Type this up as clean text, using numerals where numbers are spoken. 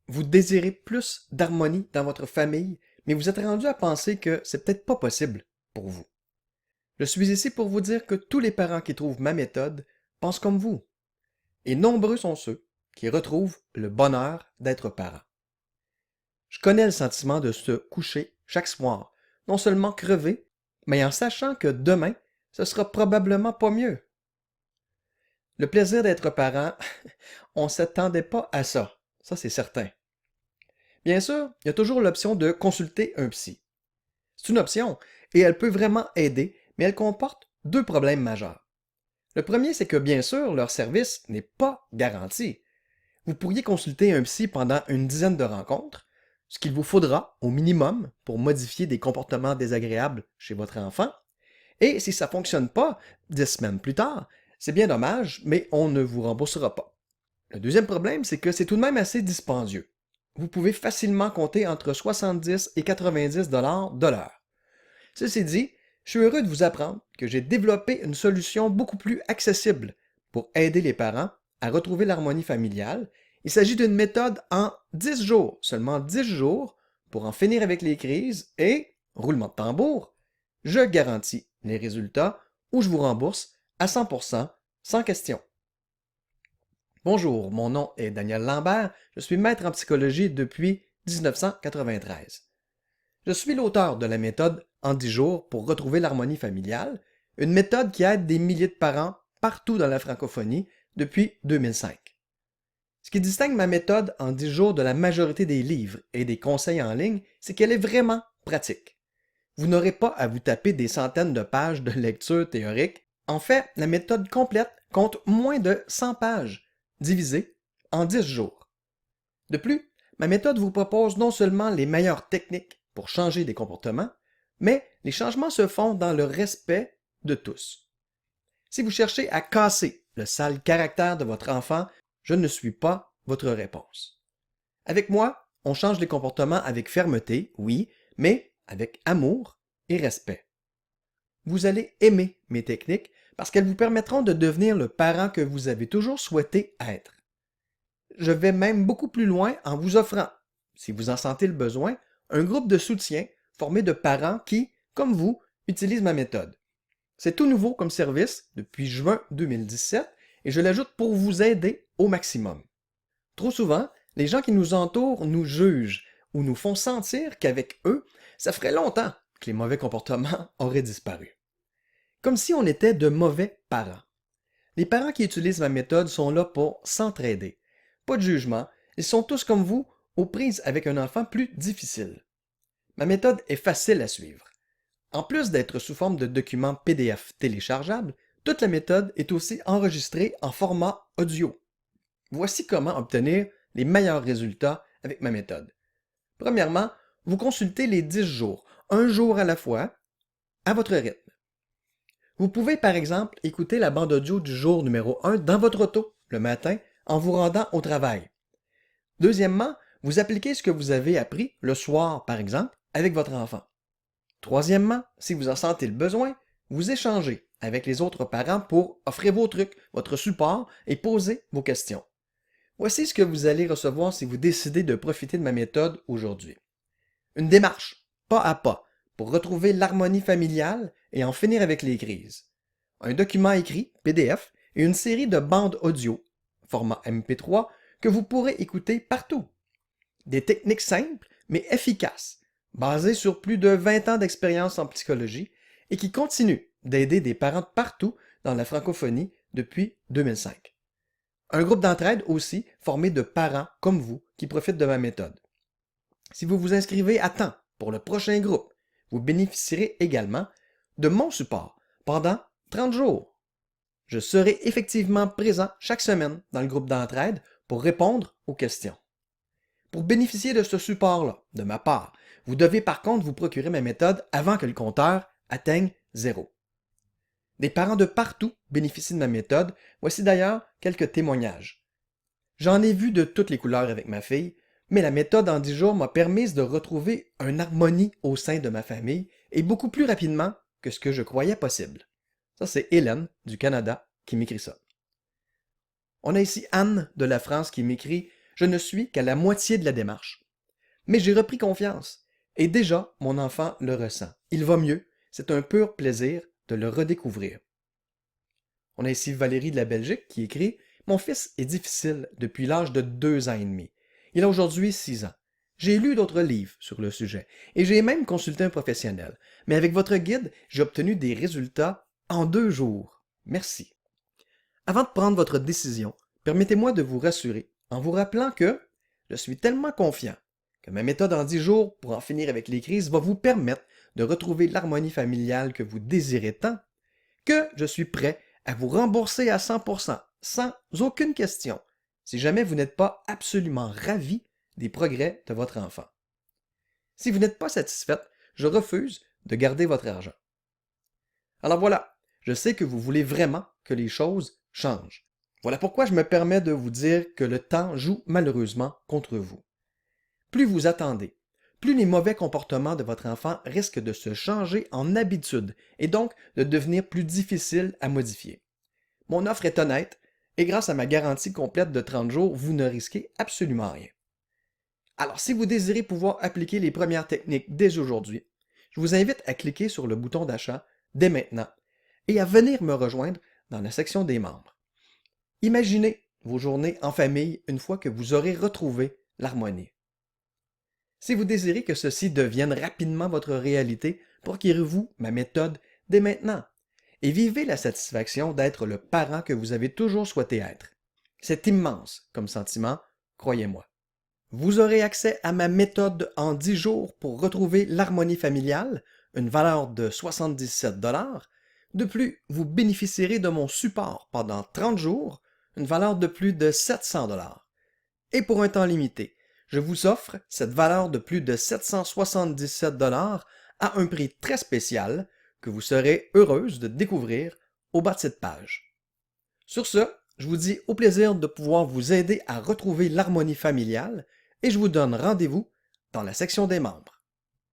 Vous désirez plus d'harmonie dans votre famille, mais vous êtes rendu à penser que c'est peut-être pas possible pour vous. Je suis ici pour vous dire que tous les parents qui trouvent ma méthode pensent comme vous, et nombreux sont ceux qui retrouvent le bonheur d'être parents. Je connais le sentiment de se coucher chaque soir, non seulement crevé, mais en sachant que demain, ce sera probablement pas mieux. Le plaisir d'être parent, on s'attendait pas à ça, ça c'est certain. Bien sûr, il y a toujours l'option de consulter un psy. C'est une option et elle peut vraiment aider, mais elle comporte deux problèmes majeurs. Le premier, c'est que bien sûr, leur service n'est pas garanti. Vous pourriez consulter un psy pendant une dizaine de rencontres, ce qu'il vous faudra au minimum pour modifier des comportements désagréables chez votre enfant. Et si ça ne fonctionne pas 10 semaines plus tard, c'est bien dommage, mais on ne vous remboursera pas. Le deuxième problème, c'est que c'est tout de même assez dispendieux. Vous pouvez facilement compter entre 70 et 90 dollars de l'heure. Ceci dit, je suis heureux de vous apprendre que j'ai développé une solution beaucoup plus accessible pour aider les parents à retrouver l'harmonie familiale. Il s'agit d'une méthode en 10 jours, seulement 10 jours, pour en finir avec les crises et, roulement de tambour, je garantis les résultats ou je vous rembourse à 100% sans question. Bonjour, mon nom est Daniel Lambert, je suis maître en psychologie depuis 1993. Je suis l'auteur de la méthode en 10 jours pour retrouver l'harmonie familiale, une méthode qui aide des milliers de parents partout dans la francophonie depuis 2005. Ce qui distingue ma méthode en 10 jours de la majorité des livres et des conseils en ligne, c'est qu'elle est vraiment pratique. Vous n'aurez pas à vous taper des centaines de pages de lecture théorique. En fait, la méthode complète compte moins de 100 pages, divisées en 10 jours. De plus, ma méthode vous propose non seulement les meilleures techniques pour changer des comportements, mais les changements se font dans le respect de tous. Si vous cherchez à casser le sale caractère de votre enfant, je ne suis pas votre réponse. Avec moi, on change les comportements avec fermeté, oui, mais avec amour et respect. Vous allez aimer mes techniques parce qu'elles vous permettront de devenir le parent que vous avez toujours souhaité être. Je vais même beaucoup plus loin en vous offrant, si vous en sentez le besoin, un groupe de soutien formé de parents qui, comme vous, utilisent ma méthode. C'est tout nouveau comme service depuis juin 2017 et je l'ajoute pour vous aider au maximum. Trop souvent, les gens qui nous entourent nous jugent ou nous font sentir qu'avec eux, ça ferait longtemps que les mauvais comportements auraient disparu. Comme si on était de mauvais parents. Les parents qui utilisent ma méthode sont là pour s'entraider. Pas de jugement, ils sont tous comme vous, aux prises avec un enfant plus difficile. Ma méthode est facile à suivre. En plus d'être sous forme de document PDF téléchargeable, toute la méthode est aussi enregistrée en format audio. Voici comment obtenir les meilleurs résultats avec ma méthode. Premièrement, vous consultez les 10 jours, un jour à la fois, à votre rythme. Vous pouvez par exemple écouter la bande audio du jour numéro 1 dans votre auto le matin en vous rendant au travail. Deuxièmement, vous appliquez ce que vous avez appris le soir par exemple avec votre enfant. Troisièmement, si vous en sentez le besoin, vous échangez avec les autres parents pour offrir vos trucs, votre support et poser vos questions. Voici ce que vous allez recevoir si vous décidez de profiter de ma méthode aujourd'hui. Une démarche, pas à pas, pour retrouver l'harmonie familiale et en finir avec les crises. Un document écrit, PDF, et une série de bandes audio, format MP3, que vous pourrez écouter partout. Des techniques simples, mais efficaces, basées sur plus de 20 ans d'expérience en psychologie et qui continuent d'aider des parents de partout dans la francophonie depuis 2005. Un groupe d'entraide aussi formé de parents comme vous qui profitent de ma méthode. Si vous vous inscrivez à temps pour le prochain groupe, vous bénéficierez également de mon support pendant 30 jours. Je serai effectivement présent chaque semaine dans le groupe d'entraide pour répondre aux questions. Pour bénéficier de ce support-là, de ma part, vous devez par contre vous procurer ma méthode avant que le compteur atteigne 0. Des parents de partout bénéficient de ma méthode. Voici d'ailleurs quelques témoignages. J'en ai vu de toutes les couleurs avec ma fille, mais la méthode en 10 jours m'a permis de retrouver une harmonie au sein de ma famille et beaucoup plus rapidement que ce que je croyais possible. Ça, c'est Hélène du Canada qui m'écrit ça. On a ici Anne de la France qui m'écrit Je ne suis qu'à la moitié de la démarche. Mais j'ai repris confiance, et déjà mon enfant le ressent. Il va mieux, c'est un pur plaisir de le redécouvrir. On a ici Valérie de la Belgique qui écrit « Mon fils est difficile depuis l'âge de 2 ans et demi. Il a aujourd'hui 6 ans. J'ai lu d'autres livres sur le sujet et j'ai même consulté un professionnel. Mais avec votre guide, j'ai obtenu des résultats en 2 jours. Merci. Avant de prendre votre décision, permettez-moi de vous rassurer en vous rappelant que je suis tellement confiant que ma méthode en 10 jours pour en finir avec les crises va vous permettre de retrouver l'harmonie familiale que vous désirez tant que je suis prêt à vous rembourser à 100% sans aucune question si jamais vous n'êtes pas absolument ravi des progrès de votre enfant. Si vous n'êtes pas satisfaite, je refuse de garder votre argent. Alors voilà, je sais que vous voulez vraiment que les choses changent. Voilà pourquoi je me permets de vous dire que le temps joue malheureusement contre vous. Plus vous attendez, plus les mauvais comportements de votre enfant risquent de se changer en habitude et donc de devenir plus difficiles à modifier. Mon offre est honnête et grâce à ma garantie complète de 30 jours, vous ne risquez absolument rien. Alors, si vous désirez pouvoir appliquer les premières techniques dès aujourd'hui, je vous invite à cliquer sur le bouton d'achat dès maintenant et à venir me rejoindre dans la section des membres. Imaginez vos journées en famille une fois que vous aurez retrouvé l'harmonie. Si vous désirez que ceci devienne rapidement votre réalité, procurez-vous ma méthode dès maintenant et vivez la satisfaction d'être le parent que vous avez toujours souhaité être. C'est immense comme sentiment, croyez-moi. Vous aurez accès à ma méthode en 10 jours pour retrouver l'harmonie familiale, une valeur de 77 $. De plus, vous bénéficierez de mon support pendant 30 jours, une valeur de plus de 700 $. Et pour un temps limité, je vous offre cette valeur de plus de 777 $ à un prix très spécial que vous serez heureuse de découvrir au bas de cette page. Sur ce, je vous dis au plaisir de pouvoir vous aider à retrouver l'harmonie familiale et je vous donne rendez-vous dans la section des membres.